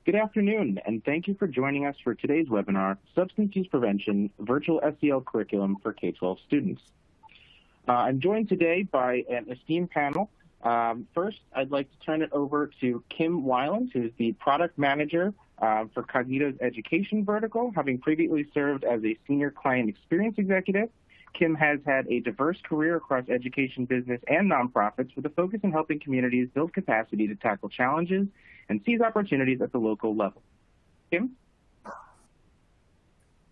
Good afternoon, and thank you for joining us for today's webinar, Substance Use Prevention Virtual SEL Curriculum for K-12 Students. I'm joined today by an esteemed panel. First, I'd like to turn it over to Kim Weiland, who's the Product Manager for Cognito's Education Vertical, having previously served as a Senior Client Experience Executive. Kim has had a diverse career across education, business, and nonprofits with a focus on helping communities build capacity to tackle challenges and seize opportunities at the local level. Kim?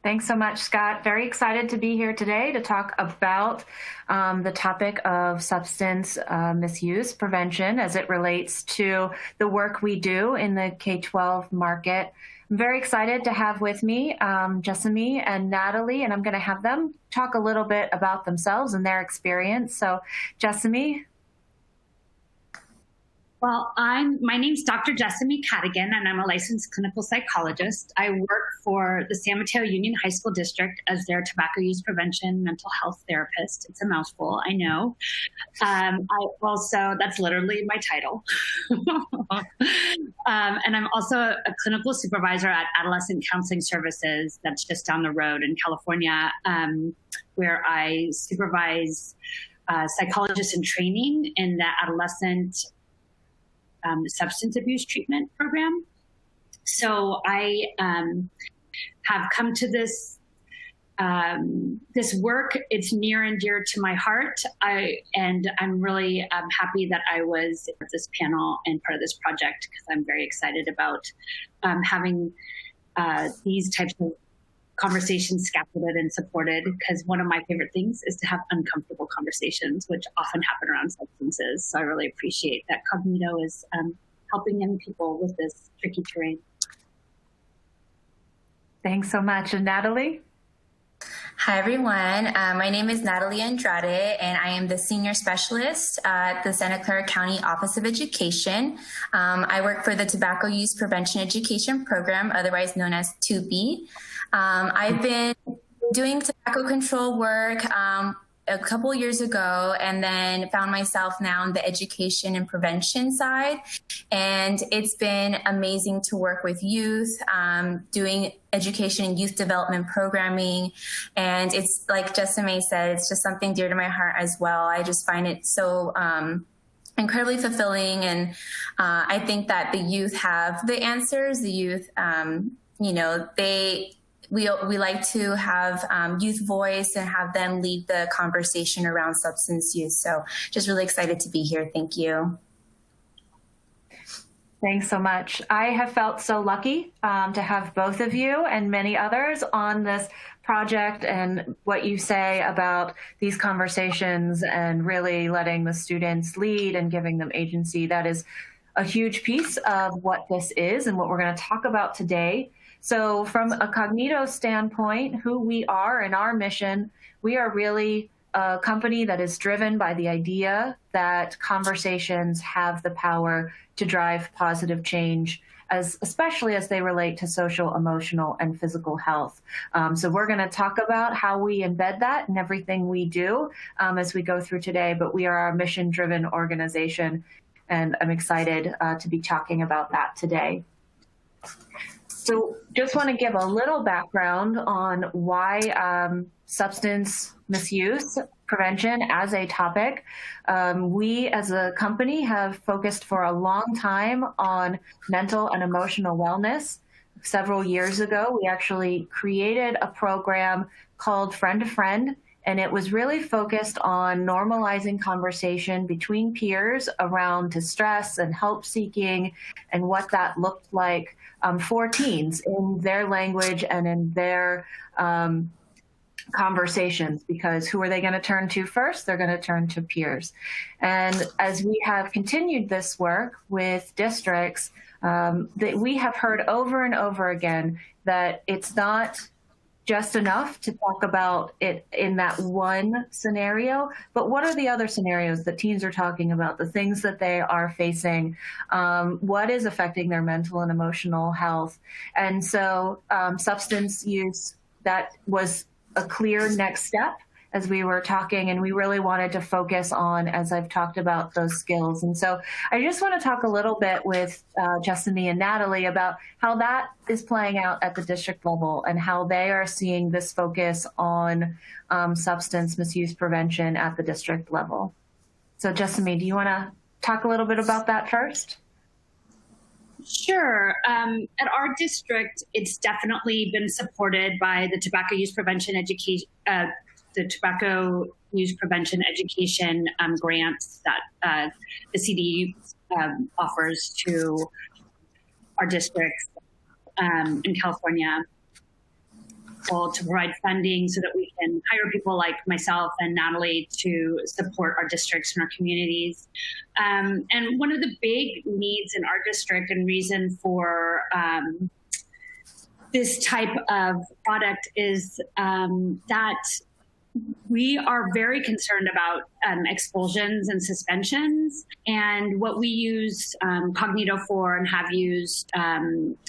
Thanks so much, Scott. Very excited to be here today to talk about the topic of substance misuse prevention as it relates to the work we do in the K-12 market. I'm very excited to have with me Jessamy and Natalie, and I'm going to have them talk a little bit about themselves and their experience. So, Jessamy. Well, my name's Dr. Jessamy Cadigan, and I'm a licensed clinical psychologist. I work for the San Mateo Union High School District as their tobacco use prevention mental health therapist. It's a mouthful, I know. That's literally my title. And I'm also a clinical supervisor at Adolescent Counseling Services that's just down the road in California, where I supervise psychologists in training in the adolescent substance abuse treatment program. So I have come to this work. It's near and dear to my heart. I'm really happy that I was at this panel and part of this project because I'm very excited about having these types of conversations scaffolded and supported, because one of my favorite things is to have uncomfortable conversations, which often happen around substances. So I really appreciate that Cognito is helping young people with this tricky terrain. Thanks so much. And Natalie? Hi, everyone. My name is Natalie Andrade, and I am the Senior Specialist at the Santa Clara County Office of Education. I work for the Tobacco Use Prevention Education Program, otherwise known as 2B. I've been doing tobacco control work a couple years ago, and then found myself now on the education and prevention side. And it's been amazing to work with youth, doing education and youth development programming. And it's like Jessamy said, it's just something dear to my heart as well. I just find it so incredibly fulfilling. And I think that the youth have the answers. The youth, we like to have youth voice and have them lead the conversation around substance use. So just really excited to be here. Thank you. Thanks so much. I have felt so lucky to have both of you and many others on this project, and what you say about these conversations and really letting the students lead and giving them agency. That is a huge piece of what this is and what we're going to talk about today. So from a Cognito standpoint, who we are and our mission, we are really a company that is driven by the idea that conversations have the power to drive positive change, especially as they relate to social, emotional, and physical health. So we're going to talk about how we embed that in everything we do as we go through today, but we are a mission-driven organization, and I'm excited to be talking about that today. So just want to give a little background on why substance misuse prevention as a topic. We as a company have focused for a long time on mental and emotional wellness. Several years ago, we actually created a program called Friend to Friend, and it was really focused on normalizing conversation between peers around distress and help seeking and what that looked like for teens in their language and in their conversations, because who are they going to turn to first? They're going to turn to peers. And as we have continued this work with districts, that we have heard over and over again that it's not just enough to talk about it in that one scenario, but what are the other scenarios that teens are talking about, the things that they are facing, what is affecting their mental and emotional health? And so substance use, that was a clear next step as we were talking, and we really wanted to focus on, as I've talked about, those skills. And so I just want to talk a little bit with Justine and Natalie about how that is playing out at the district level and how they are seeing this focus on substance misuse prevention at the district level. So Justine, do you want to talk a little bit about that first? Sure. At our district, it's definitely been supported by the tobacco use prevention education, grants that the CD offers to our districts in California, to provide funding so that we can hire people like myself and Natalie to support our districts and our communities. And one of the big needs in our district and reason for this type of product is that we are very concerned about expulsions and suspensions. And what we use Cognito for and have used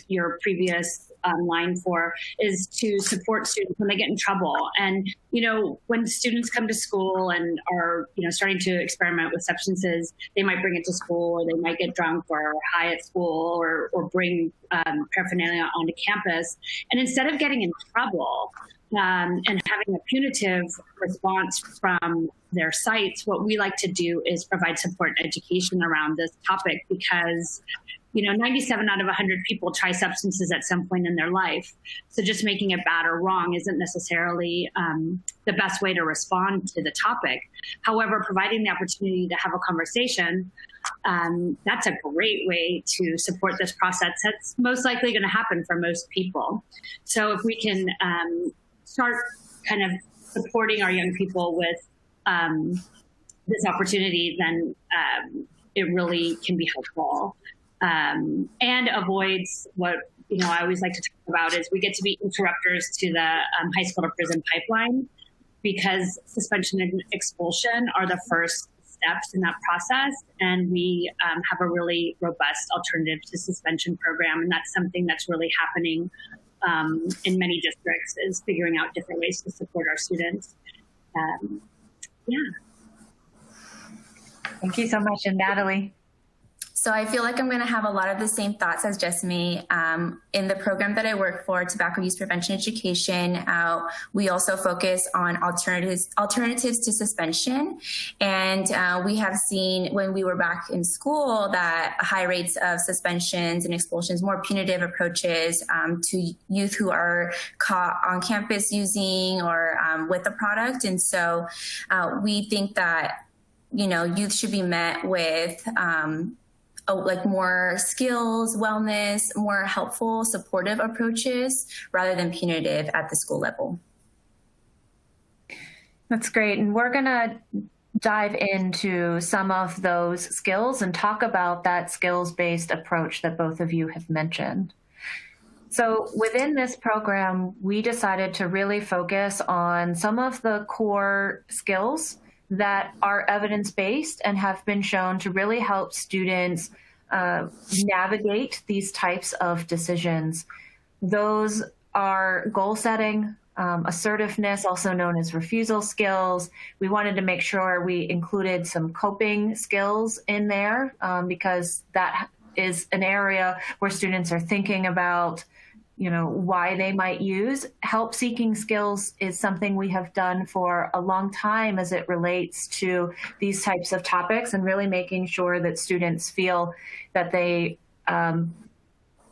your previous line for is to support students when they get in trouble. And, when students come to school and are, starting to experiment with substances, they might bring it to school, or they might get drunk or high at school, or bring paraphernalia onto campus. And instead of getting in trouble, and having a punitive response from their sites, what we like to do is provide support and education around this topic, because 97 out of 100 people try substances at some point in their life. So just making it bad or wrong isn't necessarily the best way to respond to the topic. However, providing the opportunity to have a conversation, that's a great way to support this process. That's most likely going to happen for most people. So if we can start kind of supporting our young people with this opportunity, then it really can be helpful. And avoids what, I always like to talk about is we get to be interrupters to the high school to prison pipeline, because suspension and expulsion are the first steps in that process. And we have a really robust alternative to suspension program. And that's something that's really happening in many districts, is figuring out different ways to support our students. Thank you so much. And Natalie? So I feel like I'm going to have a lot of the same thoughts as Jessamy. In the program that I work for, Tobacco Use Prevention Education, we also focus on alternatives to suspension. And we have seen, when we were back in school, that high rates of suspensions and expulsions, more punitive approaches to youth who are caught on campus using or with the product. And so we think that, youth should be met with more skills, wellness, more helpful, supportive approaches rather than punitive at the school level. That's great. And we're going to dive into some of those skills and talk about that skills-based approach that both of you have mentioned. So within this program, we decided to really focus on some of the core skills that are evidence-based and have been shown to really help students navigate these types of decisions. Those are goal setting, assertiveness, also known as refusal skills. We wanted to make sure we included some coping skills in there because that is an area where students are thinking about why they might use. Help-seeking skills is something we have done for a long time as it relates to these types of topics, and really making sure that students feel that they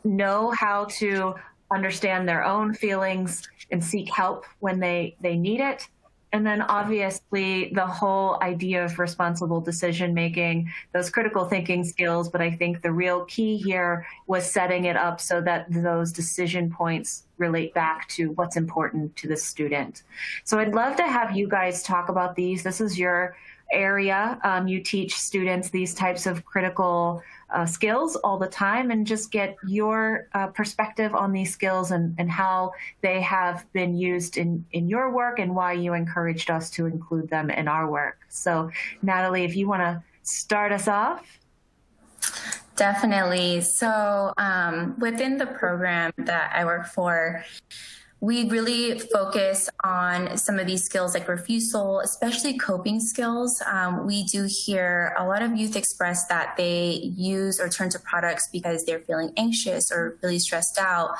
know how to understand their own feelings and seek help when they need it. And then obviously the whole idea of responsible decision-making, those critical thinking skills, but I think the real key here was setting it up so that those decision points relate back to what's important to the student. So I'd love to have you guys talk about these. This is your area. You teach students these types of critical skills all the time, and just get your perspective on these skills and how they have been used in your work and why you encouraged us to include them in our work. So Natalie, if you want to start us off. Definitely. So within the program that I work for, we really focus on some of these skills like refusal, especially coping skills. We do hear a lot of youth express that they use or turn to products because they're feeling anxious or really stressed out.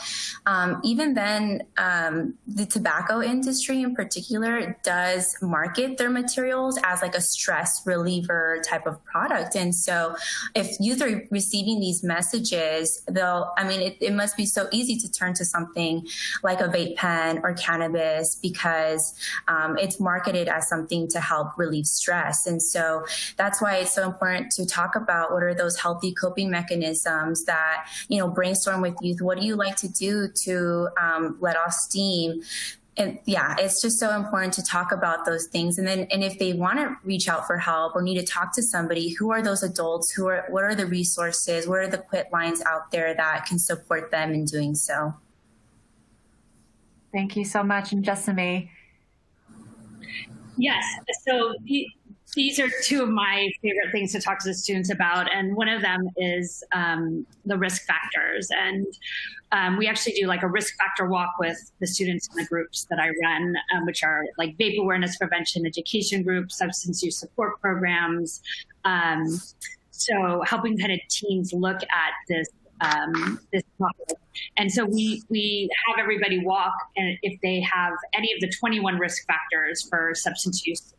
Even then, the tobacco industry in particular does market their materials as like a stress reliever type of product. And so if youth are receiving these messages, it must be so easy to turn to something like a vape pen or cannabis because it's marketed as something to help relieve stress. And so that's why it's so important to talk about what are those healthy coping mechanisms that, brainstorm with youth. What do you like to do to let off steam? And yeah, it's just so important to talk about those things. And if they want to reach out for help or need to talk to somebody, who are those adults? What are the resources? What are the quit lines out there that can support them in doing so? Thank you so much. And Jessamy. Yes. So these are two of my favorite things to talk to the students about. And one of them is the risk factors. And we actually do like a risk factor walk with the students in the groups that I run, which are like vape awareness prevention education groups, substance use support programs. So helping kind of teens look at this topic. And so we have everybody walk, and if they have any of the 21 risk factors for substance use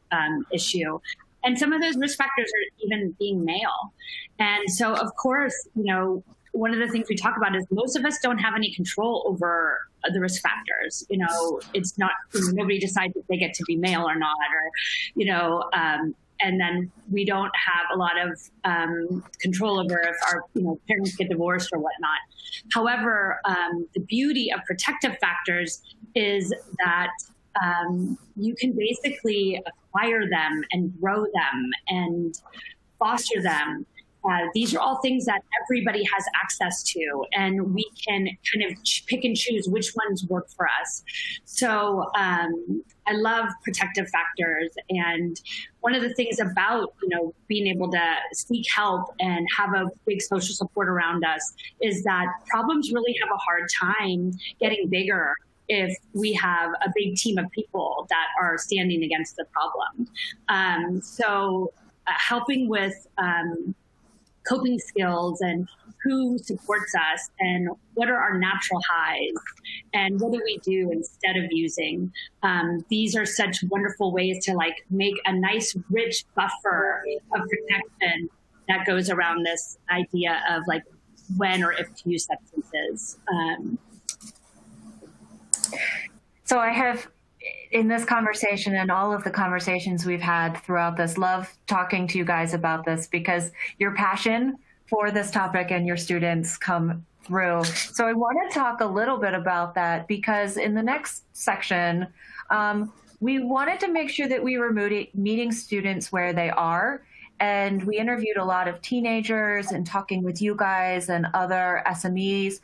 issue. And some of those risk factors are even being male. And so, of course, one of the things we talk about is most of us don't have any control over the risk factors. It's not, nobody decides if they get to be male or not, or, and then we don't have a lot of control over if our parents get divorced or whatnot. However, the beauty of protective factors is that you can basically acquire them and grow them and foster them. These are all things that everybody has access to, and we can kind of pick and choose which ones work for us. So I love protective factors. And one of the things about, being able to seek help and have a big social support around us is that problems really have a hard time getting bigger if we have a big team of people that are standing against the problem. So helping with coping skills and who supports us and what are our natural highs and what do we do instead of using. These are such wonderful ways to make a nice rich buffer of protection that goes around this idea of when or if to use substances. So I have, in this conversation and all of the conversations we've had throughout this, love talking to you guys about this because your passion for this topic and your students come through. So I want to talk a little bit about that because in the next section, we wanted to make sure that we were meeting students where they are. And we interviewed a lot of teenagers and talking with you guys and other SMEs.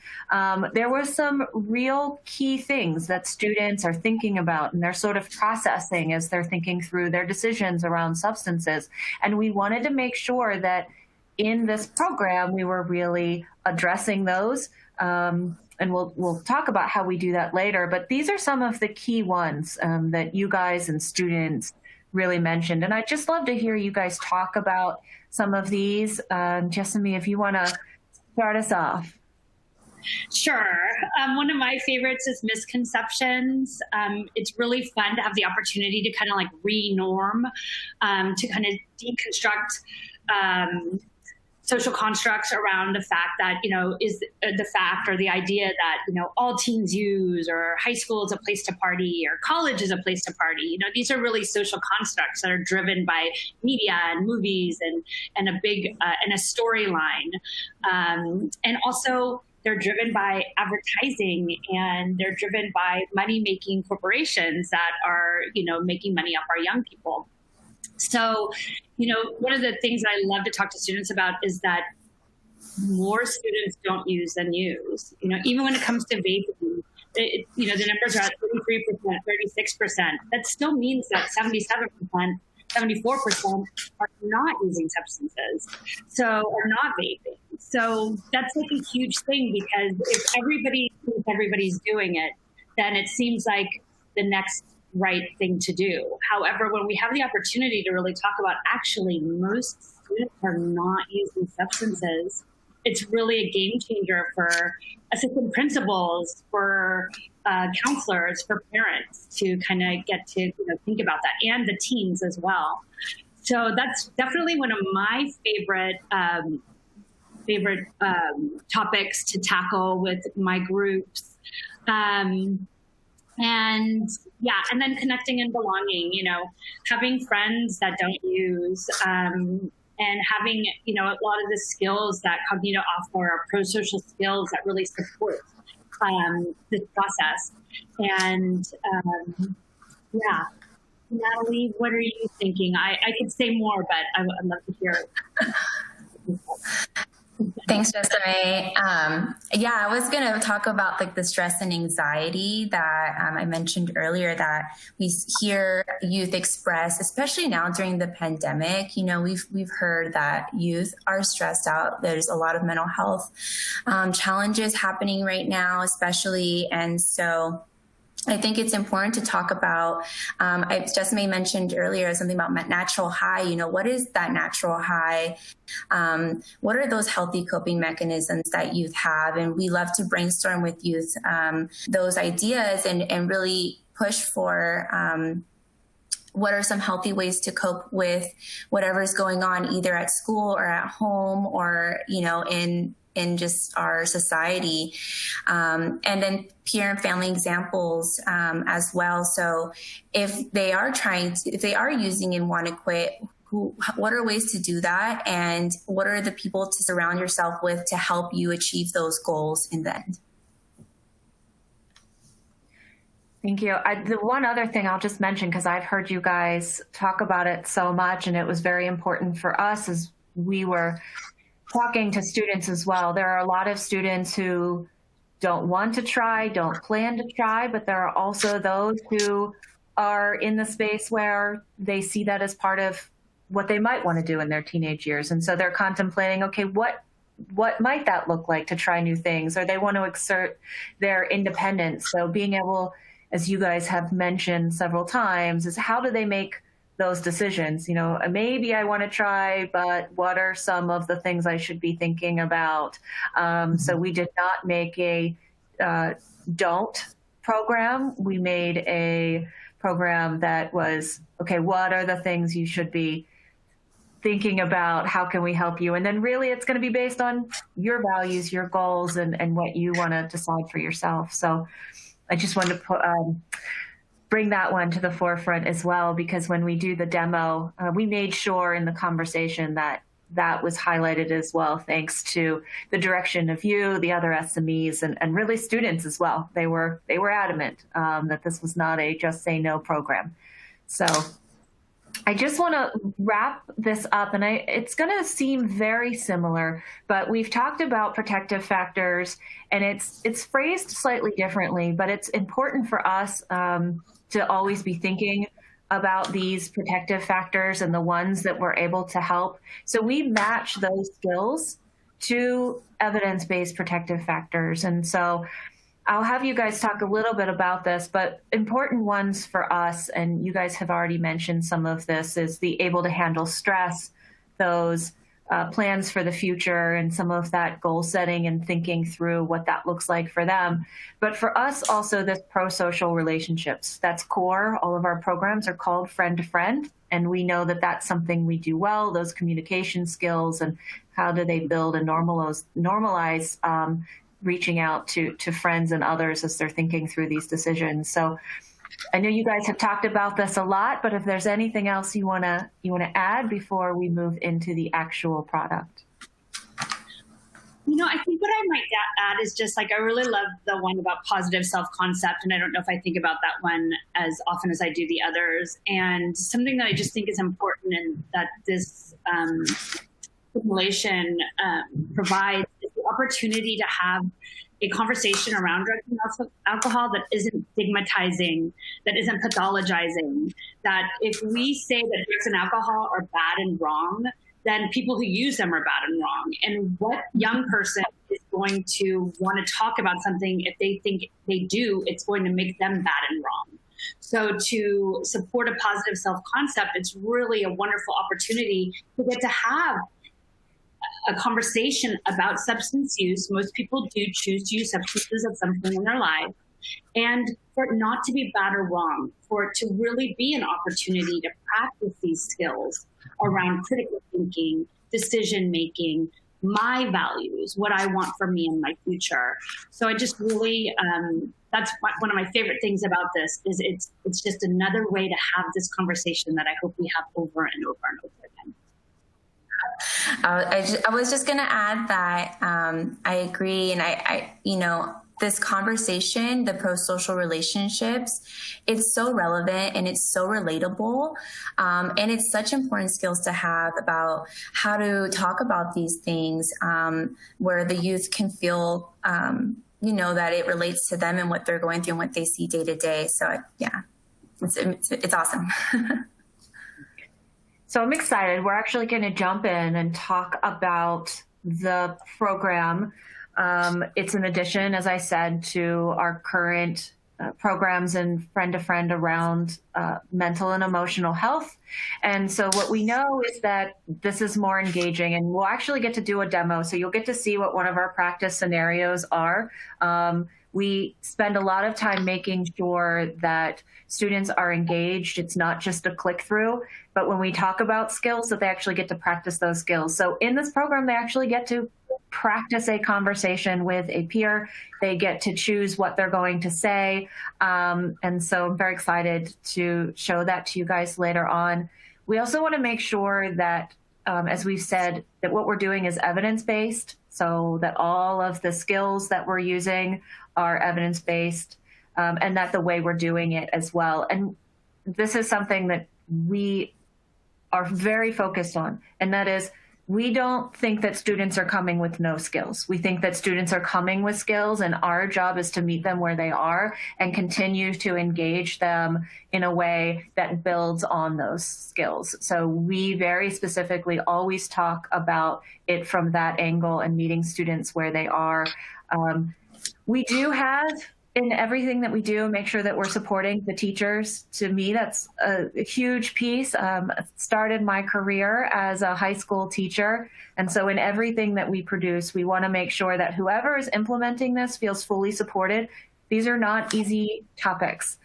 There were some real key things that students are thinking about and they're sort of processing as they're thinking through their decisions around substances. And we wanted to make sure that in this program, we were really addressing those. And we'll talk about how we do that later. But these are some of the key ones that you guys and students really mentioned. And I'd just love to hear you guys talk about some of these. Jessamy, if you want to start us off. Sure. One of my favorites is misconceptions. It's really fun to have the opportunity to kind of re-norm, to kind of deconstruct social constructs around the fact that, is the fact or the idea that, all teens use, or high school is a place to party, or college is a place to party. These are really social constructs that are driven by media and movies and a big, and a storyline. And also they're driven by advertising and they're driven by money-making corporations that are, making money off our young people. So, one of the things that I love to talk to students about is that more students don't use than use. Even when it comes to vaping, the numbers are at 33%, 36%. That still means that 77%, 74% are not using substances, so are not vaping. So that's a huge thing because if everybody's doing it, then it seems like the next right thing to do. However, when we have the opportunity to really talk about actually most students are not using substances, it's really a game changer for assistant principals, for counselors, for parents to kind of get to think about that, and the teens as well. So that's definitely one of my favorite topics to tackle with my groups. And then connecting and belonging, having friends that don't use, and having, a lot of the skills that Cognito offer are pro-social skills that really support this process. And Natalie, what are you thinking? I could say more, but I'd love to hear it. Thanks, Jessica. I was going to talk about the stress and anxiety that I mentioned earlier that we hear youth express, especially now during the pandemic. We've heard that youth are stressed out. There's a lot of mental health challenges happening right now, especially, and so I think it's important to talk about, Jessica mentioned earlier something about natural high. What is that natural high? What are those healthy coping mechanisms that youth have? And we love to brainstorm with youth those ideas and really push for what are some healthy ways to cope with whatever's going on, either at school or at home or, in just our society, and then peer and family examples as well. So if they are using and want to quit, what are ways to do that? And what are the people to surround yourself with to help you achieve those goals in the end? Thank you. The one other thing I'll just mention, because I've heard you guys talk about it so much, and it was very important for us as we were talking to students as well. There are a lot of students who don't want to try, don't plan to try, but there are also those who are in the space where they see that as part of what they might want to do in their teenage years. And so they're contemplating, okay, what might that look like to try new things, or they want to exert their independence. So being able, as you guys have mentioned several times, is how do they make those decisions? Maybe I want to try, but what are some of the things I should be thinking about? So we did not make a don't program. We made a program that was, okay, what are the things you should be thinking about? How can we help you? And then really it's going to be based on your values, your goals, and what you want to decide for yourself. So I just wanted to bring that one to the forefront as well, because when we do the demo, we made sure in the conversation that was highlighted as well, thanks to the direction of you, the other SMEs, and really students as well. They were adamant that this was not a just say no program. So I just want to wrap this up, and it's going to seem very similar, but we've talked about protective factors, and it's phrased slightly differently, but it's important for us to always be thinking about these protective factors and the ones that we're able to help. So we match those skills to evidence-based protective factors. And so I'll have you guys talk a little bit about this, but important ones for us, and you guys have already mentioned some of this, is the able to handle stress, those plans for the future, and some of that goal setting and thinking through what that looks like for them. But for us also, this pro-social relationships, that's core. All of our programs are called friend to friend, and we know that that's something we do well, those communication skills, and how do they build and normalize reaching out to friends and others as they're thinking through these decisions. So I know you guys have talked about this a lot, but if there's anything else you want to add before we move into the actual product. I think what I might add is just I really love the one about positive self-concept, and I don't know if I think about that one as often as I do the others. And something that I just think is important and that this simulation provides is the opportunity to have a conversation around drugs and alcohol that isn't stigmatizing, that isn't pathologizing, that if we say that drugs and alcohol are bad and wrong, then people who use them are bad and wrong. And what young person is going to want to talk about something if they think they do, it's going to make them bad and wrong. So to support a positive self-concept, it's really a wonderful opportunity to get to have a conversation about substance use. Most people do choose to use substances at some point in their life. And for it not to be bad or wrong, for it to really be an opportunity to practice these skills around critical thinking, decision-making, my values, what I want for me in my future. So I just really, that's one of my favorite things about this is it's just another way to have this conversation that I hope we have over and over and over again. I was just going to add that I agree. And I this conversation, the pro-social relationships, it's so relevant and it's so relatable. And it's such important skills to have about how to talk about these things where the youth can feel, that it relates to them and what they're going through and what they see day to day. So yeah, it's awesome. So I'm excited. We're actually going to jump in and talk about the program. It's an addition, as I said, to our current programs and friend-to-friend around mental and emotional health. And so what we know is that this is more engaging, and we'll actually get to do a demo. So you'll get to see what one of our practice scenarios are. We spend a lot of time making sure that students are engaged. It's not just a click through, but when we talk about skills, that they actually get to practice those skills. So in this program, they actually get to practice a conversation with a peer. They get to choose what they're going to say. And so I'm very excited to show that to you guys later on. We also want to make sure that, as we've said, that what we're doing is evidence-based, so that all of the skills that we're using are evidence-based, and that the way we're doing it as well. And this is something that we are very focused on, and that is, we don't think that students are coming with no skills. We think that students are coming with skills, and our job is to meet them where they are and continue to engage them in a way that builds on those skills. So we very specifically always talk about it from that angle and meeting students where they are. We do have, in everything that we do, make sure that we're supporting the teachers. To me, that's a huge piece. Started my career as a high school teacher. And so in everything that we produce, we want to make sure that whoever is implementing this feels fully supported. These are not easy topics.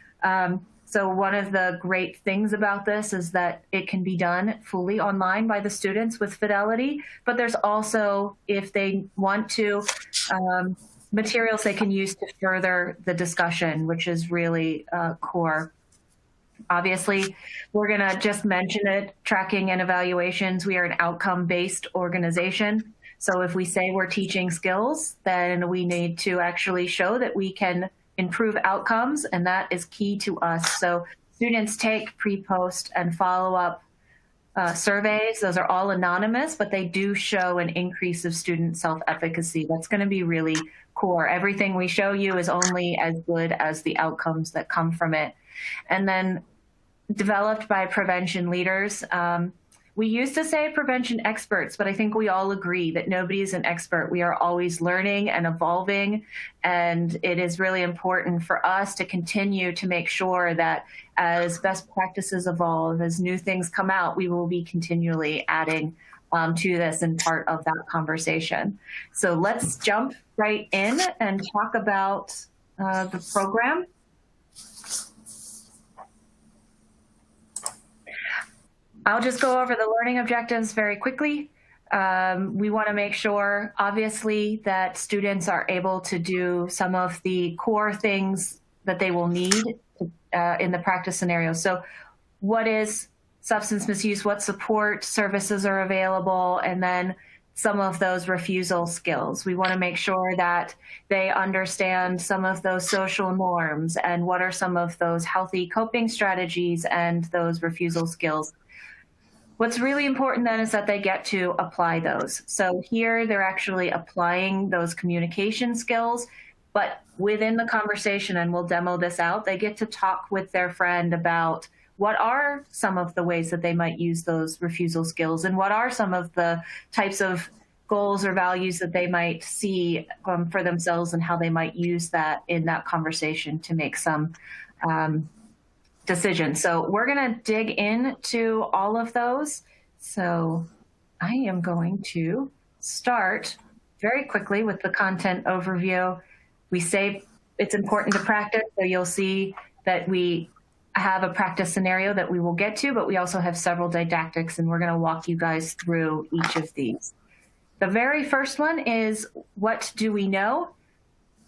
So one of the great things about this is that it can be done fully online by the students with fidelity, but there's also, if they want to, materials they can use to further the discussion, which is really core. Obviously, we're going to just mention it, tracking and evaluations. We are an outcome-based organization. So if we say we're teaching skills, then we need to actually show that we can improve outcomes, and that is key to us. So students take pre-post and follow-up surveys. Those are all anonymous, but they do show an increase of student self-efficacy. That's going to be really core. Everything we show you is only as good as the outcomes that come from it. And then developed by prevention leaders. We used to say prevention experts, but I think we all agree that nobody is an expert. We are always learning and evolving, and it is really important for us to continue to make sure that as best practices evolve, as new things come out, we will be continually adding to this and part of that conversation. So let's jump right in and talk about the program. I'll just go over the learning objectives very quickly. We want to make sure, obviously, that students are able to do some of the core things that they will need in the practice scenario. So what is substance misuse? What support services are available? And then some of those refusal skills. We want to make sure that they understand some of those social norms and what are some of those healthy coping strategies and those refusal skills. What's really important then is that they get to apply those. So here they're actually applying those communication skills, but within the conversation, and we'll demo this out, they get to talk with their friend about what are some of the ways that they might use those refusal skills and what are some of the types of goals or values that they might see for themselves and how they might use that in that conversation to make some decisions. So we're going to dig into all of those. So I am going to start very quickly with the content overview. We say it's important to practice, so you'll see that we have a practice scenario that we will get to, but we also have several didactics, and we're going to walk you guys through each of these. The very first one is, what do we know?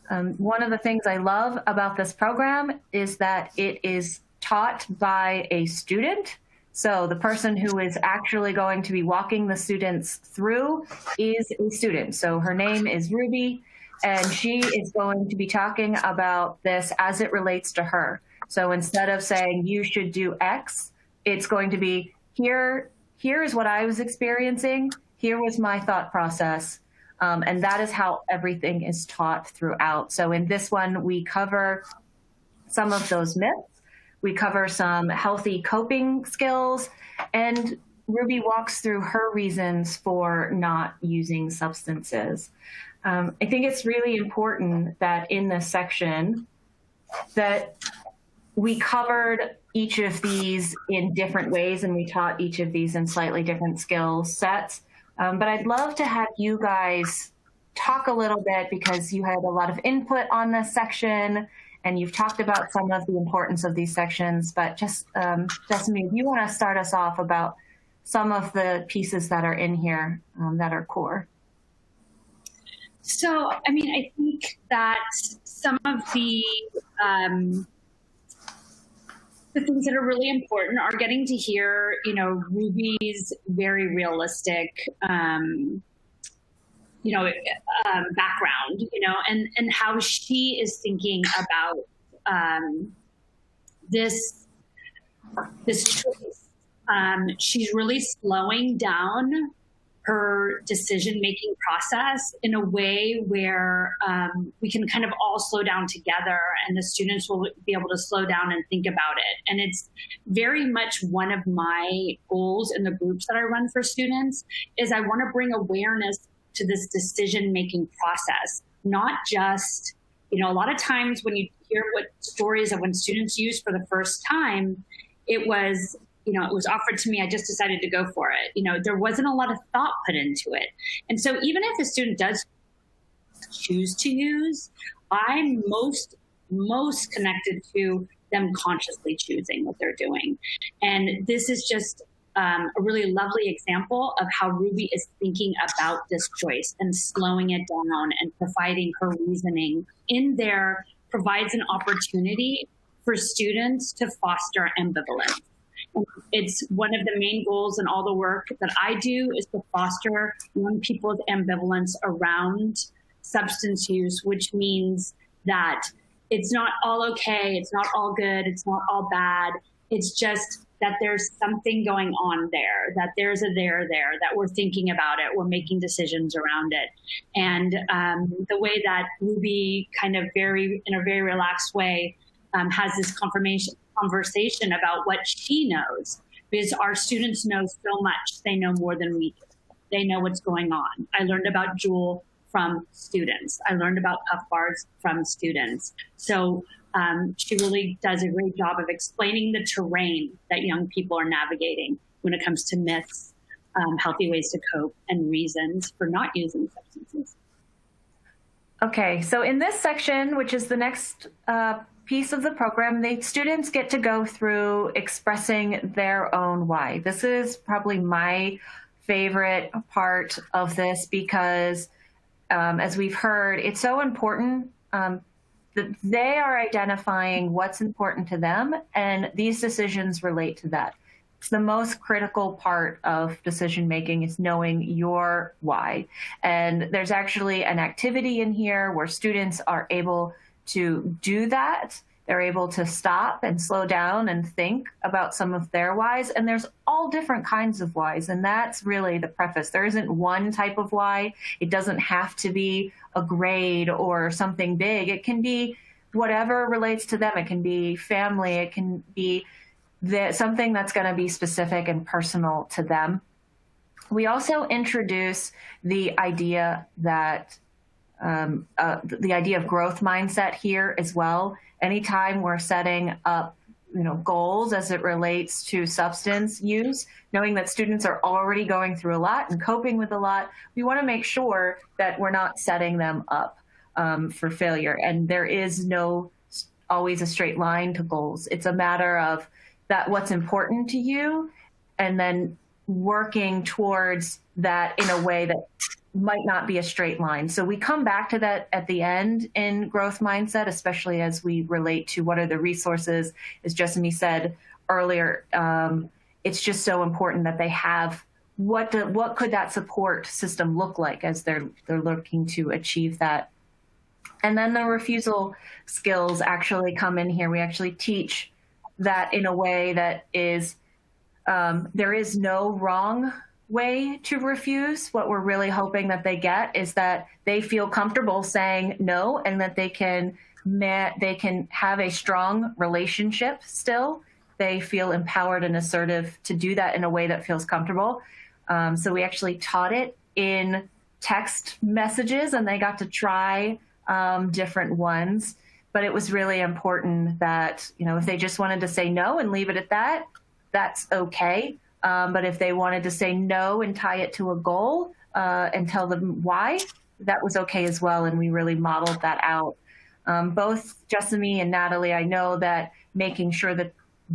One of the things I love about this program is that it is taught by a student. So the person who is actually going to be walking the students through is a student. So her name is Ruby, and she is going to be talking about this as it relates to her. So instead of saying you should do X, it's going to be here is what I was experiencing. Here was my thought process. And that is how everything is taught throughout. So in this one, we cover some of those myths. We cover some healthy coping skills, and Ruby walks through her reasons for not using substances. I think it's really important that in this section that we covered each of these in different ways, and we taught each of these in slightly different skill sets. But I'd love to have you guys talk a little bit, because you had a lot of input on this section and you've talked about some of the importance of these sections. But just, Jessamy, if you want to start us off about some of the pieces that are in here that are core. So, I mean, I think that some of the things that are really important are getting to hear, Ruby's very realistic, background, and how she is thinking about this choice. She's really slowing down her decision-making process in a way where we can kind of all slow down together, and the students will be able to slow down and think about it. And it's very much one of my goals in the groups that I run for students is I want to bring awareness to this decision-making process, not just, a lot of times when you hear what stories of when students use for the first time, it was offered to me, I just decided to go for it. There wasn't a lot of thought put into it. And so even if a student does choose to use, I'm most connected to them consciously choosing what they're doing. And this is just a really lovely example of how Ruby is thinking about this choice and slowing it down and providing her reasoning in there provides an opportunity for students to foster ambivalence. It's one of the main goals in all the work that I do is to foster young people's ambivalence around substance use, which means that it's not all okay, it's not all good, it's not all bad. It's just that there's something going on there, that there's a there, that we're thinking about it, we're making decisions around it. And the way that Ruby kind of in a very relaxed way has this conversation about what she knows, because our students know so much. They know more than we do. They know what's going on. I learned about Juul from students. I learned about puff bars from students. So she really does a great job of explaining the terrain that young people are navigating when it comes to myths, healthy ways to cope, and reasons for not using substances. Okay, so in this section, which is the next piece of the program, the students get to go through expressing their own why. This is probably my favorite part of this because, as we've heard, it's so important that they are identifying what's important to them, and these decisions relate to that. It's the most critical part of decision making is knowing your why. And there's actually an activity in here where students are able to do that. They're able to stop and slow down and think about some of their whys. And there's all different kinds of whys. And that's really the preface. There isn't one type of why. It doesn't have to be a grade or something big. It can be whatever relates to them. It can be family. It can be something that's going to be specific and personal to them. We also introduce the idea that the idea of growth mindset here as well. Anytime we're setting up goals as it relates to substance use, knowing that students are already going through a lot and coping with a lot, we want to make sure that we're not setting them up for failure. And there is no always a straight line to goals. It's a matter of that what's important to you, and then working towards that in a way that might not be a straight line. So we come back to that at the end in growth mindset, especially as we relate to what are the resources. As Jessamy said earlier, it's just so important that they have what could that support system look like as they're looking to achieve that. And then the refusal skills actually come in here. We actually teach that in a way that is, there is no wrong way to refuse. What we're really hoping that they get is that they feel comfortable saying no, and that they can have a strong relationship still. They feel empowered and assertive to do that in a way that feels comfortable. So we actually taught it in text messages, and they got to try different ones. But it was really important that, if they just wanted to say no and leave it at that, that's okay. But if they wanted to say no and tie it to a goal and tell them why, that was okay as well. And we really modeled that out. Both Jessamy and Natalie, I know that making sure that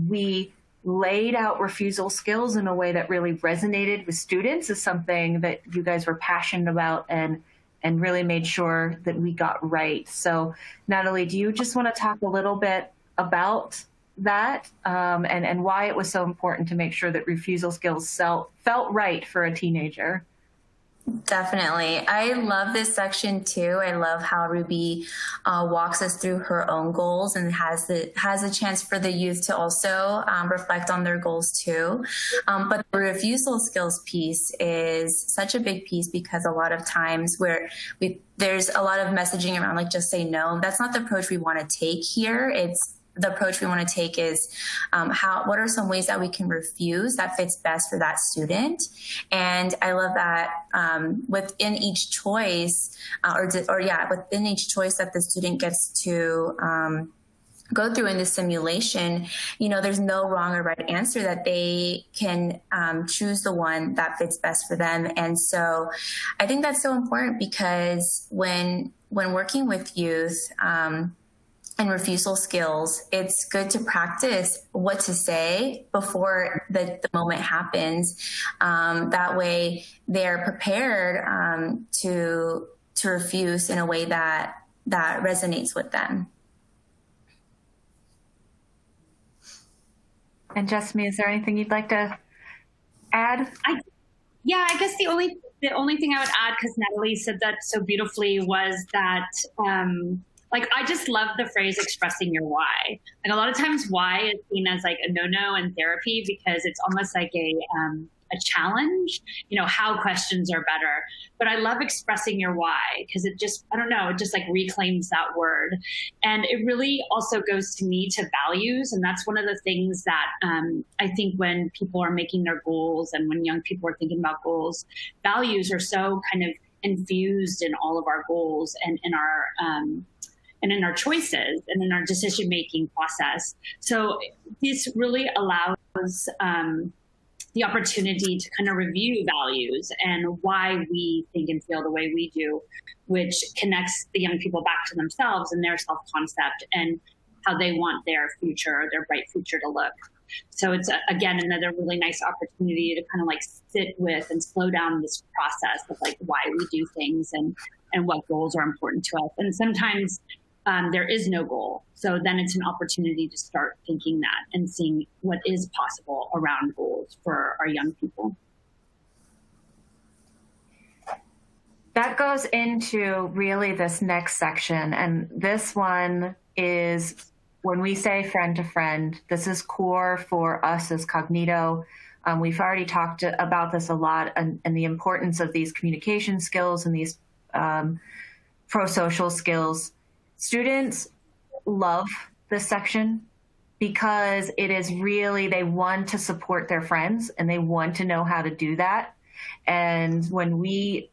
we laid out refusal skills in a way that really resonated with students is something that you guys were passionate about and really made sure that we got right. So Natalie, do you just want to talk a little bit about that and why it was so important to make sure that refusal skills felt right for a teenager? Definitely. I love this section too. I love how Ruby walks us through her own goals and has a chance for the youth to also reflect on their goals too. But the refusal skills piece is such a big piece because a lot of times there's a lot of messaging around like just say no. That's not the approach we want to take here. The approach we want to take is what are some ways that we can refuse that fits best for that student. And I love that within each choice within each choice that the student gets to go through in the simulation, there's no wrong or right answer, that they can choose the one that fits best for them. And so I think that's so important because when working with youth, and refusal skills, it's good to practice what to say before the moment happens. That way they're prepared to refuse in a way that resonates with them. And Jessamy, is there anything you'd like to add? I guess the only thing I would add, because Natalie said that so beautifully, was that I just love the phrase expressing your why. Like a lot of times why is seen as like a no-no in therapy because it's almost like a challenge, how questions are better. But I love expressing your why because it just like reclaims that word. And it really also goes to me to values. And that's one of the things that I think when people are making their goals and when young people are thinking about goals, values are so kind of infused in all of our goals and in our choices and in our decision-making process. So this really allows the opportunity to kind of review values and why we think and feel the way we do, which connects the young people back to themselves and their self-concept and how they want their future, their bright future to look. So it's, again, another really nice opportunity to kind of like sit with and slow down this process of like why we do things and what goals are important to us. And sometimes there is no goal. So then it's an opportunity to start thinking that and seeing what is possible around goals for our young people. That goes into really this next section. And this one is when we say friend to friend, this is core for us as Cognito. We've already talked about this a lot and the importance of these communication skills and these pro-social skills. Students love this section because it is really, they want to support their friends and they want to know how to do that. And when we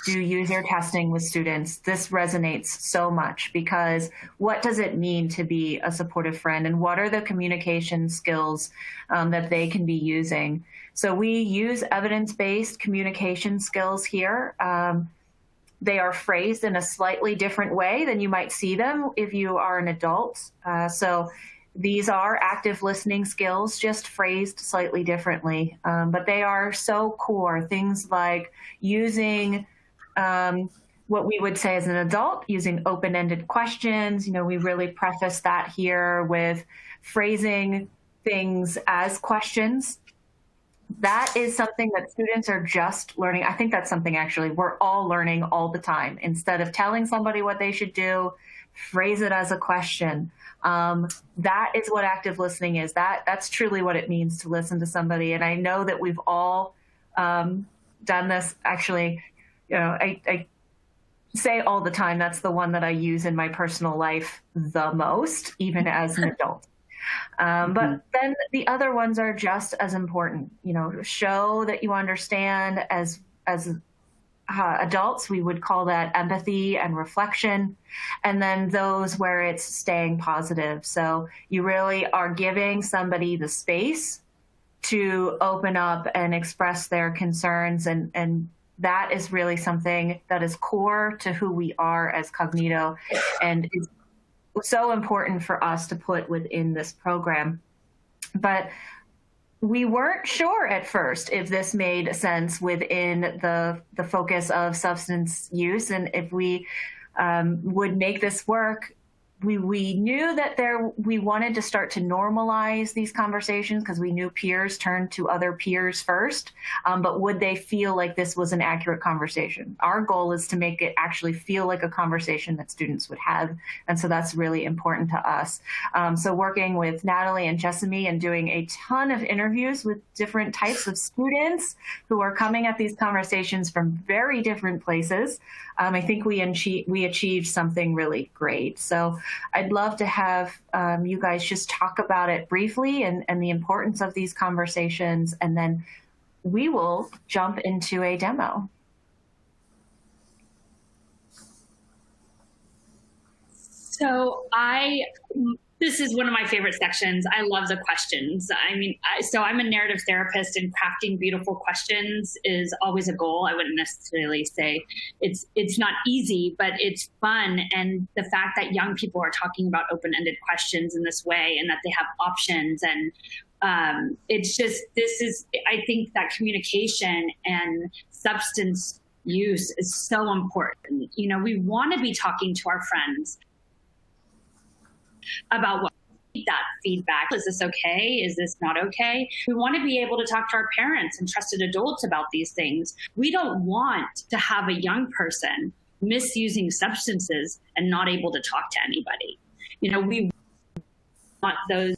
do user testing with students, this resonates so much, because what does it mean to be a supportive friend, and what are the communication skills that they can be using? So we use evidence-based communication skills here. They are phrased in a slightly different way than you might see them if you are an adult. So these are active listening skills, just phrased slightly differently. But they are so core. Things like using what we would say as an adult, using open-ended questions. We really preface that here with phrasing things as questions. That is something that students are just learning. I think that's something actually we're all learning all the time. Instead of telling somebody what they should do, phrase it as a question. That is what active listening is. That's truly what it means to listen to somebody. And I know that we've all done this. Actually, I say all the time, that's the one that I use in my personal life the most, even as an adult. But then the other ones are just as important. Show that you understand. As adults, we would call that empathy and reflection. And then those where it's staying positive. So you really are giving somebody the space to open up and express their concerns. And that is really something that is core to who we are as Cognito, and is so important for us to put within this program. But we weren't sure at first if this made sense within the focus of substance use, and if we would make this work. We knew that we wanted to start to normalize these conversations, because we knew peers turned to other peers first, but would they feel like this was an accurate conversation? Our goal is to make it actually feel like a conversation that students would have, and so that's really important to us. So working with Natalie and Jessamy and doing a ton of interviews with different types of students who are coming at these conversations from very different places, I think we achieved something really great. So I'd love to have you guys just talk about it briefly and the importance of these conversations, and then we will jump into a demo. So this is one of my favorite sections. I love the questions. So I'm a narrative therapist, and crafting beautiful questions is always a goal. I wouldn't necessarily say it's not easy, but it's fun. And the fact that young people are talking about open-ended questions in this way, and that they have options, and I think that communication and substance use is so important. We want to be talking to our friends about what that feedback. Is this okay? Is this not okay? We want to be able to talk to our parents and trusted adults about these things. We don't want to have a young person misusing substances and not able to talk to anybody. We want those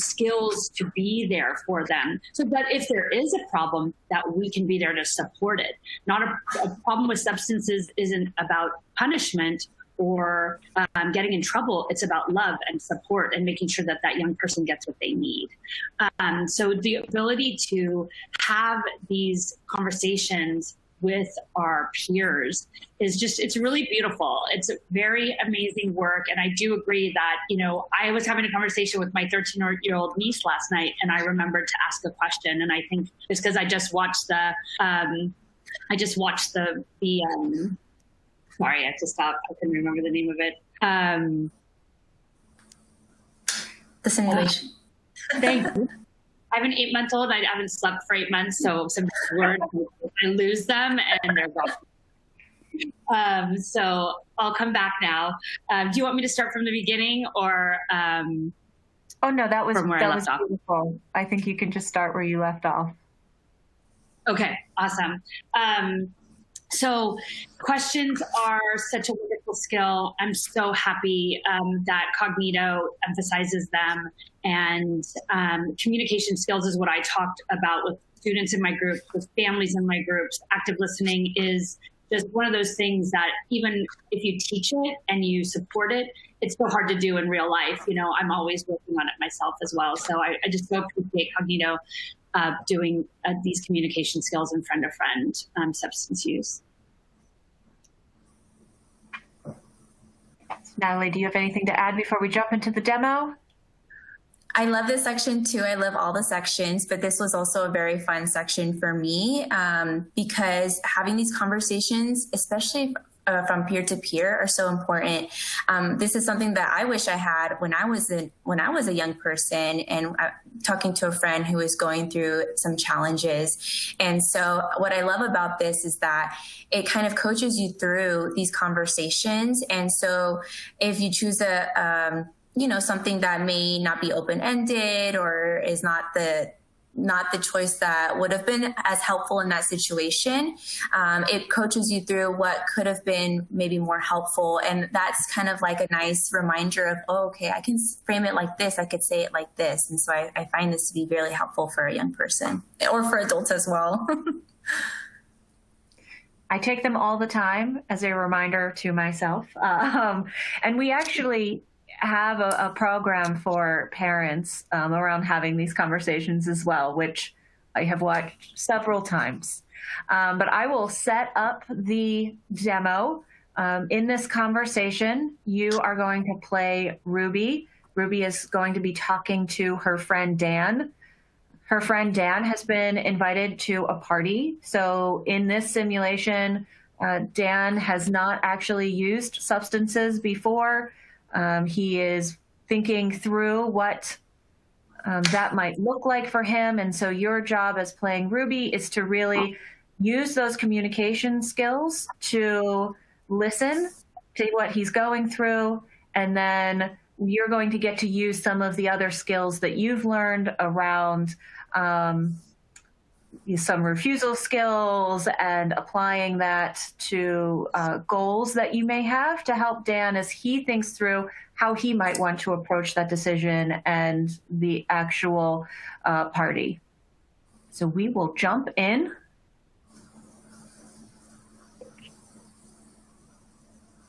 skills to be there for them, so that if there is a problem, that we can be there to support it. Not a problem with substances isn't about punishment or getting in trouble. It's about love and support, and making sure that that young person gets what they need. So the ability to have these conversations with our peers it's really beautiful. It's very amazing work. And I do agree that, I was having a conversation with my 13-year-old niece last night, and I remembered to ask a question. And I think it's because I just watched sorry, I have to stop. I couldn't remember the name of it. The simulation. Thank you. I have an 8-month-old. I haven't slept for 8 months, so some words, I lose them and they're gone. So I'll come back now. Do you want me to start from the beginning, or? Oh no, that was beautiful. I think you can just start where you left off. Okay, awesome. So questions are such a wonderful skill. I'm so happy that Cognito emphasizes them. And communication skills is what I talked about with students in my group, with families in my groups. Active listening is just one of those things that even if you teach it and you support it, it's so hard to do in real life. I'm always working on it myself as well. So I just so appreciate Cognito doing these communication skills in friend-to-friend substance use. Natalie, do you have anything to add before we jump into the demo? I love this section too. I love all the sections, but this was also a very fun section for me because having these conversations, especially from peer to peer, are so important. This is something that I wish I had when I was a young person and talking to a friend who was going through some challenges. And so what I love about this is that it kind of coaches you through these conversations. And so if you choose something that may not be open-ended or is not the choice that would have been as helpful in that situation, it coaches you through what could have been maybe more helpful. And that's kind of like a nice reminder of, oh, okay, I can frame it like this. I could say it like this. And so I find this to be really helpful for a young person or for adults as well. I take them all the time as a reminder to myself. And we actually have a program for parents around having these conversations as well, which I have watched several times. But I will set up the demo. In this conversation, you are going to play Ruby. Ruby is going to be talking to her friend Dan. Her friend Dan has been invited to a party. So in this simulation, Dan has not actually used substances before. He is thinking through what that might look like for him. And so your job as playing Ruby is to really use those communication skills to listen to what he's going through. And then you're going to get to use some of the other skills that you've learned around some refusal skills and applying that to goals that you may have to help Dan as he thinks through how he might want to approach that decision and the actual party. So we will jump in.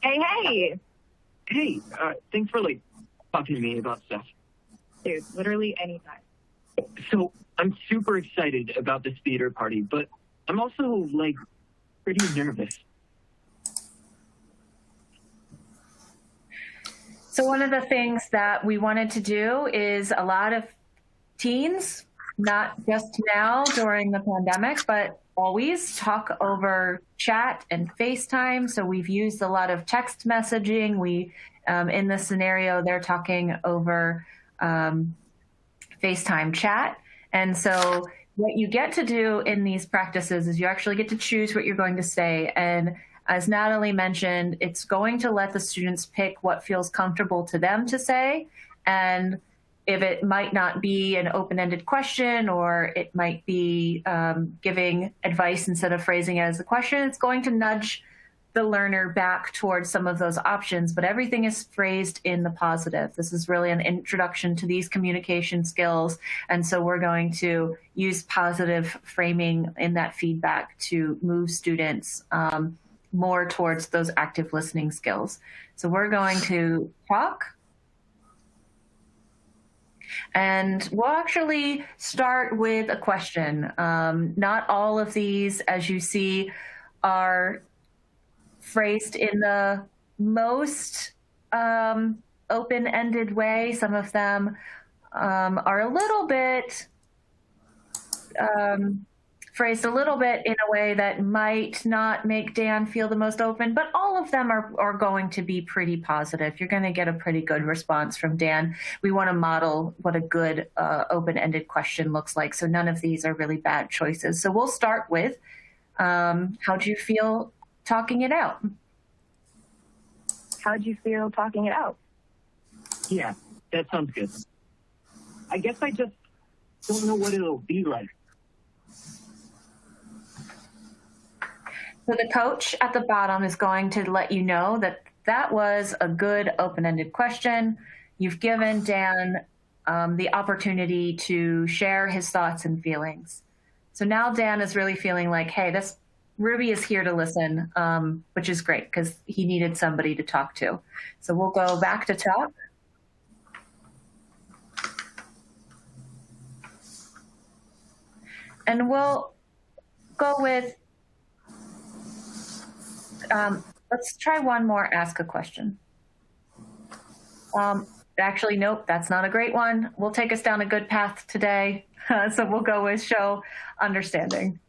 Hey. Hey, thanks for talking to me about stuff. Dude, literally anytime. So I'm super excited about this theater party, but I'm also pretty nervous. So one of the things that we wanted to do is a lot of teens, not just now during the pandemic, but always talk over chat and FaceTime. So we've used a lot of text messaging. In this scenario, they're talking over FaceTime chat. And so what you get to do in these practices is you actually get to choose what you're going to say. And as Natalie mentioned, it's going to let the students pick what feels comfortable to them to say. And if it might not be an open-ended question, or it might be giving advice instead of phrasing it as a question, it's going to nudge the learner back towards some of those options, but everything is phrased in the positive. This is really an introduction to these communication skills. And so we're going to use positive framing in that feedback to move students more towards those active listening skills. So we're going to talk. And we'll actually start with a question. Not all of these, as you see, are phrased in the most open-ended way. Some of them are a little bit phrased a little bit in a way that might not make Dan feel the most open, but all of them are going to be pretty positive. You're going to get a pretty good response from Dan. We want to model what a good open-ended question looks like, so none of these are really bad choices. So we'll start with, how'd you feel talking it out? How'd you feel talking it out? Yeah, that sounds good. I guess I just don't know what it'll be like. So the coach at the bottom is going to let you know that that was a good open-ended question. You've given Dan the opportunity to share his thoughts and feelings. So now Dan is really feeling like, hey, Ruby is here to listen, which is great because he needed somebody to talk to. So we'll go back to talk. And we'll go with, let's try one more, ask a question. Actually, nope, that's not a great one. We'll take us down a good path today. So we'll go with show understanding.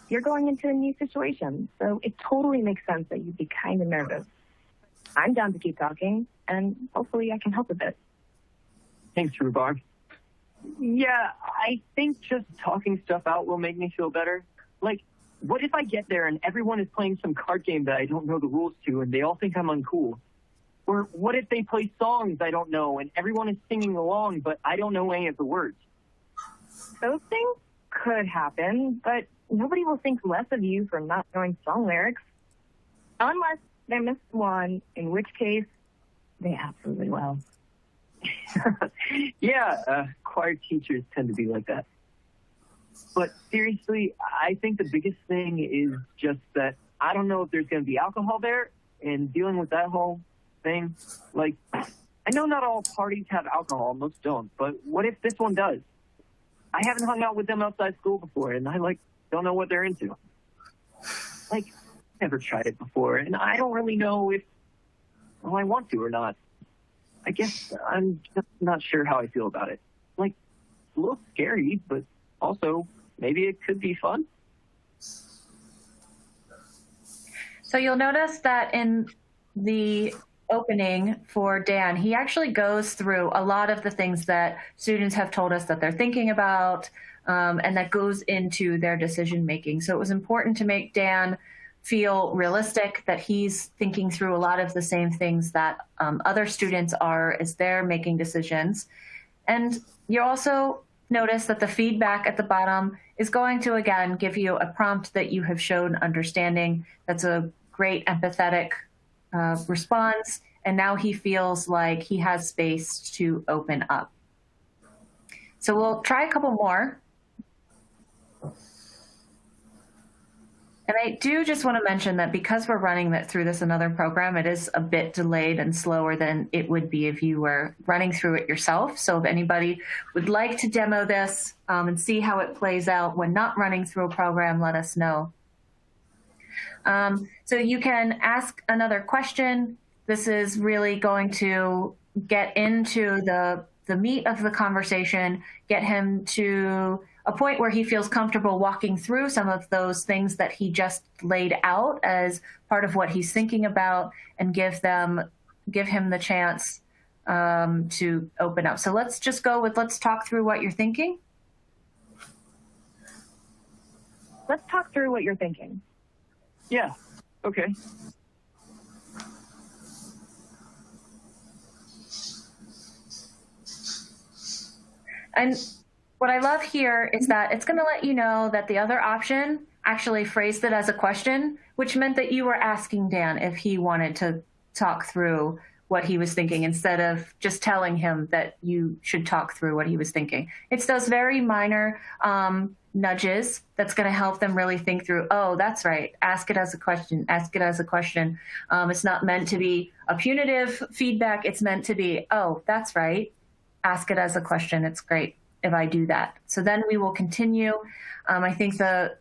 You're going into a new situation, so it totally makes sense that you'd be kind of nervous. I'm down to keep talking, and hopefully I can help a bit. Thanks, Rhubarb. Yeah, I think just talking stuff out will make me feel better. Like, what if I get there and everyone is playing some card game that I don't know the rules to and they all think I'm uncool? Or what if they play songs I don't know and everyone is singing along but I don't know any of the words? Those things could happen, but nobody will think less of you for not knowing song lyrics. Unless they missed one, in which case they absolutely will. Yeah, choir teachers tend to be like that. But seriously, I think the biggest thing is just that I don't know if there's going to be alcohol there, and dealing with that whole thing. Like, I know not all parties have alcohol, most don't, but what if this one does? I haven't hung out with them outside school before, and I, don't know what they're into. Never tried it before, and I don't really know if I want to or not. I guess I'm just not sure how I feel about it. A little scary, but also maybe it could be fun. So you'll notice that in the opening for Dan, he actually goes through a lot of the things that students have told us that they're thinking about, and that goes into their decision making. So it was important to make Dan feel realistic, that he's thinking through a lot of the same things that other students are as they're making decisions. And you also notice that the feedback at the bottom is going to, again, give you a prompt that you have shown understanding. That's a great empathetic response. And now he feels like he has space to open up. So we'll try a couple more. And I do just want to mention that because we're running through this another program, it is a bit delayed and slower than it would be if you were running through it yourself. So if anybody would like to demo this and see how it plays out when not running through a program, let us know. So you can ask another question. This is really going to get into the meat of the conversation, get him to a point where he feels comfortable walking through some of those things that he just laid out as part of what he's thinking about, and give him the chance to open up. So let's just go with, let's talk through what you're thinking. Let's talk through what you're thinking. Yeah, okay. And what I love here is that it's going to let you know that the other option actually phrased it as a question, which meant that you were asking Dan if he wanted to talk through what he was thinking instead of just telling him that you should talk through what he was thinking. It's those very minor nudges that's going to help them really think through, oh, that's right, ask it as a question, ask it as a question. It's not meant to be a punitive feedback. It's meant to be, oh, that's right, ask it as a question. It's great if I do that. So then we will continue. I think the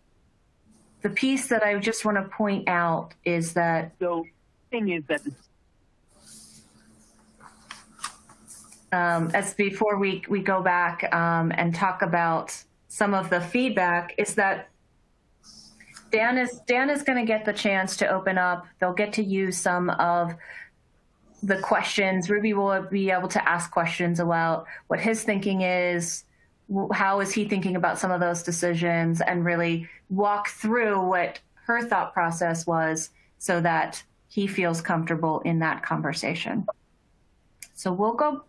piece that I just want to point out is that. So thing is that. As before we go back and talk about some of the feedback, is that Dan is going to get the chance to open up. They'll get to use some of the questions. Ruby will be able to ask questions about what his thinking is, how is he thinking about some of those decisions, and really walk through what her thought process was so that he feels comfortable in that conversation. So we'll go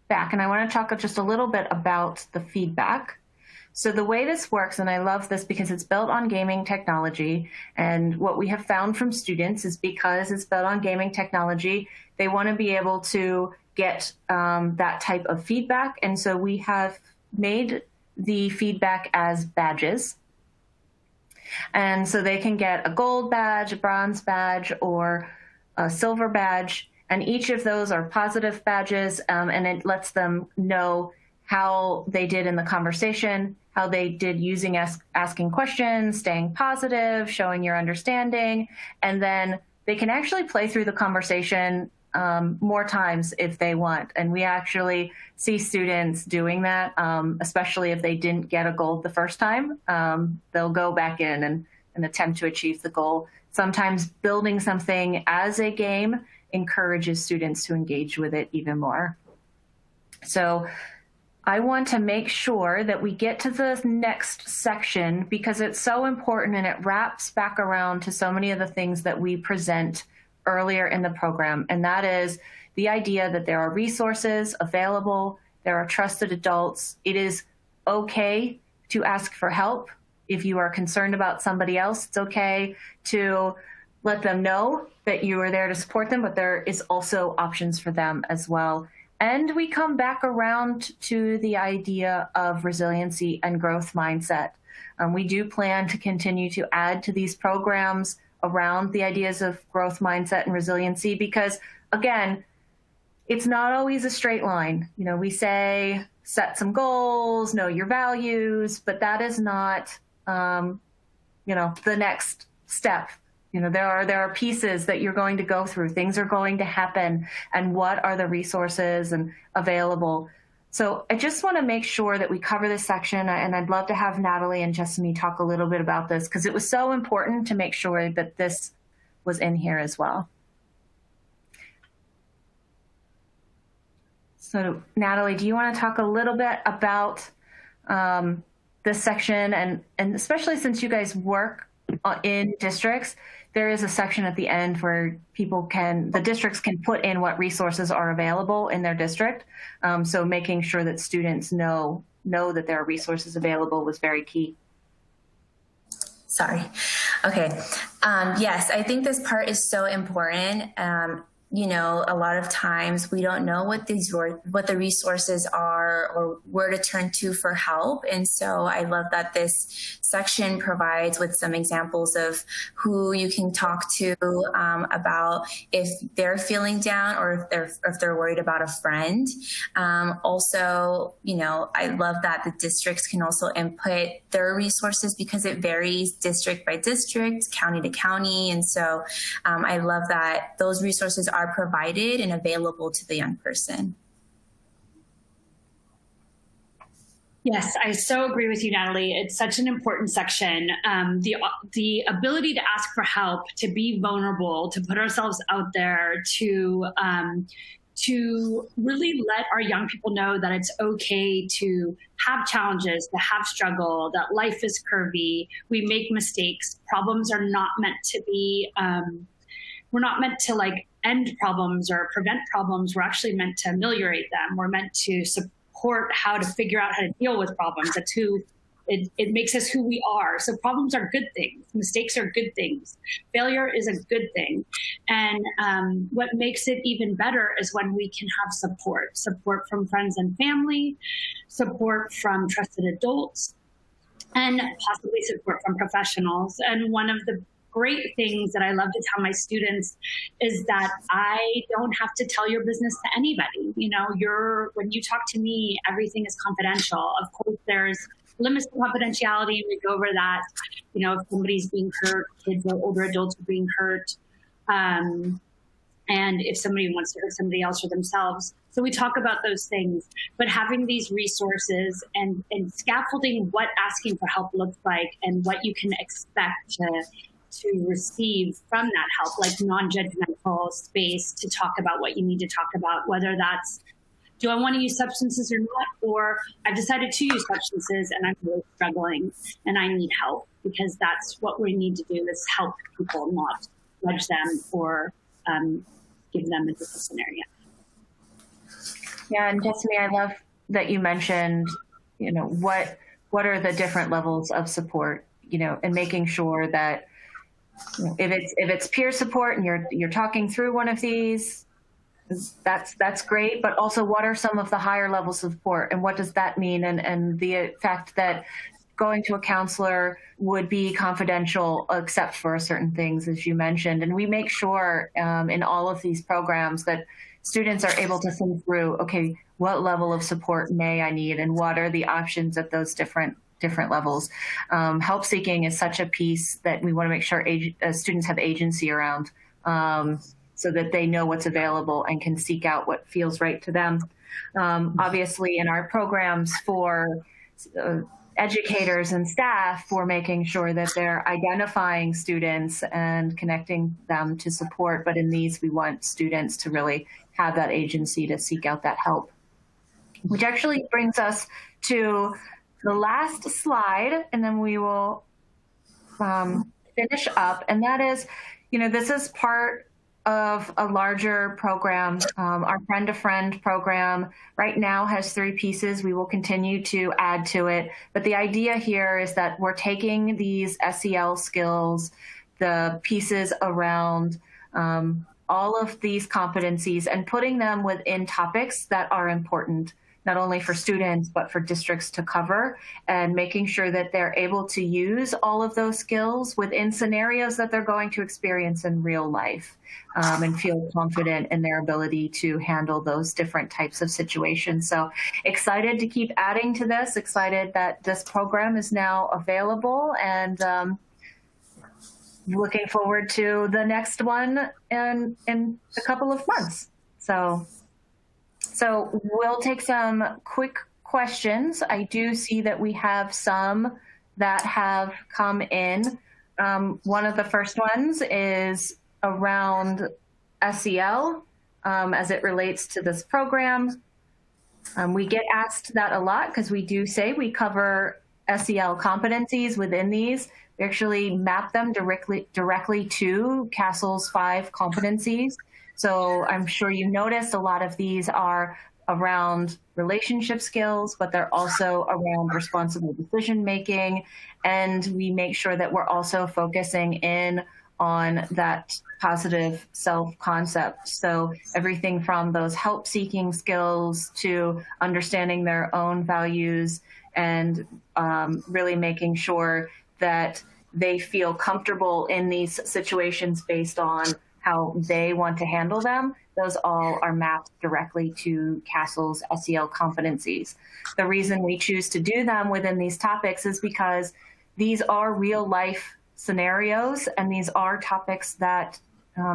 back, and I want to talk just a little bit about the feedback. So the way this works, and I love this because it's built on gaming technology, and what we have found from students is because it's built on gaming technology, they want to be able to get that type of feedback. And so we have made the feedback as badges. And so they can get a gold badge, a bronze badge, or a silver badge. And each of those are positive badges, and it lets them know how they did in the conversation, how they did using asking questions, staying positive, showing your understanding, and then they can actually play through the conversation more times if they want. And we actually see students doing that, especially if they didn't get a goal the first time. They'll go back in and attempt to achieve the goal. Sometimes building something as a game encourages students to engage with it even more. So I want to make sure that we get to the next section because it's so important and it wraps back around to so many of the things that we present earlier in the program. And that is the idea that there are resources available, there are trusted adults. It is okay to ask for help. If you are concerned about somebody else, it's okay to let them know that you are there to support them, but there is also options for them as well. And we come back around to the idea of resiliency and growth mindset. We do plan to continue to add to these programs around the ideas of growth mindset and resiliency because, again, it's not always a straight line. You know, we say set some goals, know your values, but that is not, the next step. You know, there are pieces that you're going to go through. Things are going to happen. And what are the resources and available? So I just want to make sure that we cover this section. And I'd love to have Natalie and Jessamy talk a little bit about this because it was so important to make sure that this was in here as well. So Natalie, do you want to talk a little bit about this section? And especially since you guys work in districts, there is a section at the end where the districts can put in what resources are available in their district. So making sure that students know that there are resources available was very key. Sorry. Okay. Yes, I think this part is so important. A lot of times we don't know what the resources are or where to turn to for help. And so I love that this section provides with some examples of who you can talk to about if they're feeling down or if they're worried about a friend. Also, I love that the districts can also input their resources because it varies district by district, county to county. And so I love that those resources are provided and available to the young person. Yes, I so agree with you, Natalie. It's such an important section. The ability to ask for help, to be vulnerable, to put ourselves out there, to really let our young people know that it's okay to have challenges, to have struggle, that life is curvy. We make mistakes. Problems are not meant to be, we're not meant to end problems or prevent problems. We're actually meant to ameliorate them. We're meant to support how to figure out how to deal with problems. That's who it makes us who we are. So problems are good things. Mistakes are good things. Failure is a good thing. And what makes it even better is when we can have support from friends and family, support from trusted adults, and possibly support from professionals. And one of the great things that I love to tell my students is that I don't have to tell your business to anybody. When you talk to me, everything is confidential. Of course, there's limits to confidentiality, and we go over that. If somebody's being hurt, kids or older adults are being hurt, and if somebody wants to hurt somebody else or themselves. So we talk about those things, but having these resources and scaffolding what asking for help looks like and what you can expect to receive from that help, like non-judgmental space to talk about what you need to talk about, whether that's, do I want to use substances or not? Or I've decided to use substances and I'm really struggling and I need help, because that's what we need to do is help people, not judge them or give them a disciplinary. Yeah, and Jessamy, I love that you mentioned, what are the different levels of support, and making sure that if it's peer support and you're talking through one of these, that's great. But also, what are some of the higher levels of support, and what does that mean? And the fact that going to a counselor would be confidential except for certain things, as you mentioned. And we make sure in all of these programs that students are able to think through, okay, what level of support may I need and what are the options at those different levels. Help seeking is such a piece that we want to make sure students have agency around so that they know what's available and can seek out what feels right to them. Obviously, in our programs for educators and staff, we're making sure that they're identifying students and connecting them to support. But in these, we want students to really have that agency to seek out that help. Which actually brings us to the last slide, and then we will finish up. And that is, this is part of a larger program. Our friend-to-friend program right now has 3 pieces. We will continue to add to it. But the idea here is that we're taking these SEL skills, the pieces around all of these competencies, and putting them within topics that are important, not only for students, but for districts to cover, and making sure that they're able to use all of those skills within scenarios that they're going to experience in real life, and feel confident in their ability to handle those different types of situations. So excited to keep adding to this, excited that this program is now available, and looking forward to the next one in a couple of months. So we'll take some quick questions. I do see that we have some that have come in. One of the first ones is around SEL as it relates to this program. We get asked that a lot because we do say we cover SEL competencies within these. We actually map them directly to CASEL's 5 competencies. So I'm sure you noticed a lot of these are around relationship skills, but they're also around responsible decision making. And we make sure that we're also focusing in on that positive self-concept. So everything from those help-seeking skills to understanding their own values and really making sure that they feel comfortable in these situations based on how they want to handle them. Those all are mapped directly to CASEL's SEL competencies. The reason we choose to do them within these topics is because these are real life scenarios, and these are topics that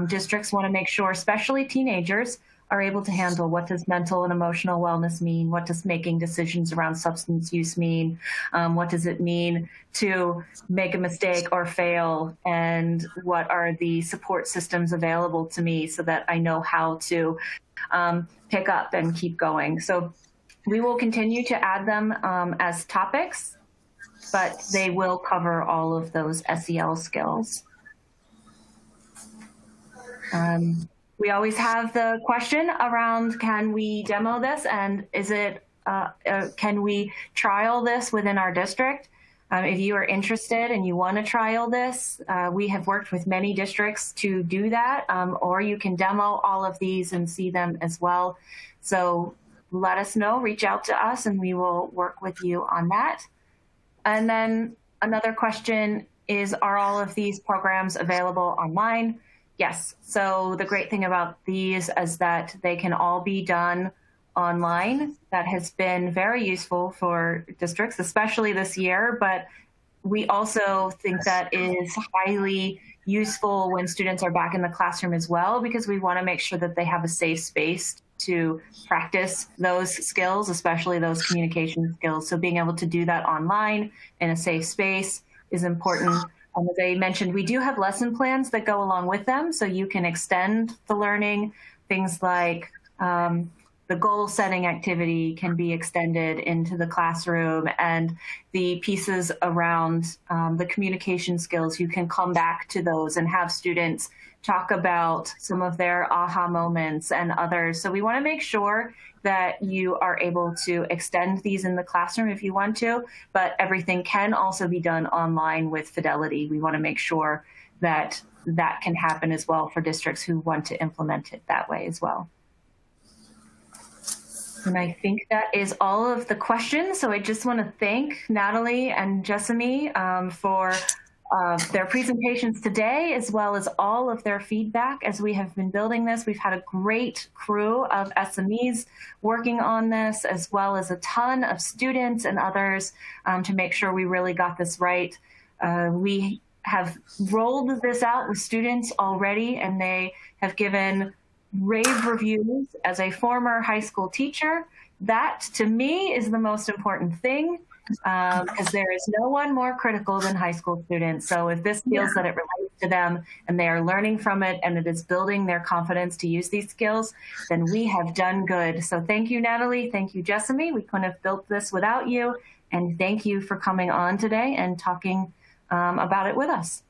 districts want to make sure, especially teenagers, are able to handle. What does mental and emotional wellness mean? What does making decisions around substance use mean? What does it mean to make a mistake or fail? And what are the support systems available to me so that I know how to pick up and keep going? So we will continue to add them as topics, but they will cover all of those SEL skills. We always have the question around, can we demo this, and is it can we trial this within our district? If you are interested and you want to trial this, we have worked with many districts to do that, or you can demo all of these and see them as well. So let us know, reach out to us, and we will work with you on that. And then another question is, are all of these programs available online? Yes. So the great thing about these is that they can all be done online. That has been very useful for districts, especially this year. But we also think that is highly useful when students are back in the classroom as well, because we want to make sure that they have a safe space to practice those skills, especially those communication skills. So being able to do that online in a safe space is important. As I mentioned, we do have lesson plans that go along with them, so you can extend the learning. Things like the goal setting activity can be extended into the classroom, and the pieces around the communication skills, you can come back to those and have students talk about some of their aha moments and others. So we want to make sure that you are able to extend these in the classroom if you want to, but everything can also be done online with fidelity. We want to make sure that that can happen as well for districts who want to implement it that way as well. And I think that is all of the questions. So I just want to thank Natalie and Jessamy for their presentations today, as well as all of their feedback as we have been building this. We've had a great crew of SMEs working on this, as well as a ton of students and others to make sure we really got this right. We have rolled this out with students already, and they have given rave reviews. As a former high school teacher, that to me is the most important thing, because there is no one more critical than high school students. So if this feels that it relates to them and they are learning from it and it is building their confidence to use these skills, then we have done good. So thank you, Natalie. Thank you, Jessamy. We couldn't have built this without you. And thank you for coming on today and talking about it with us.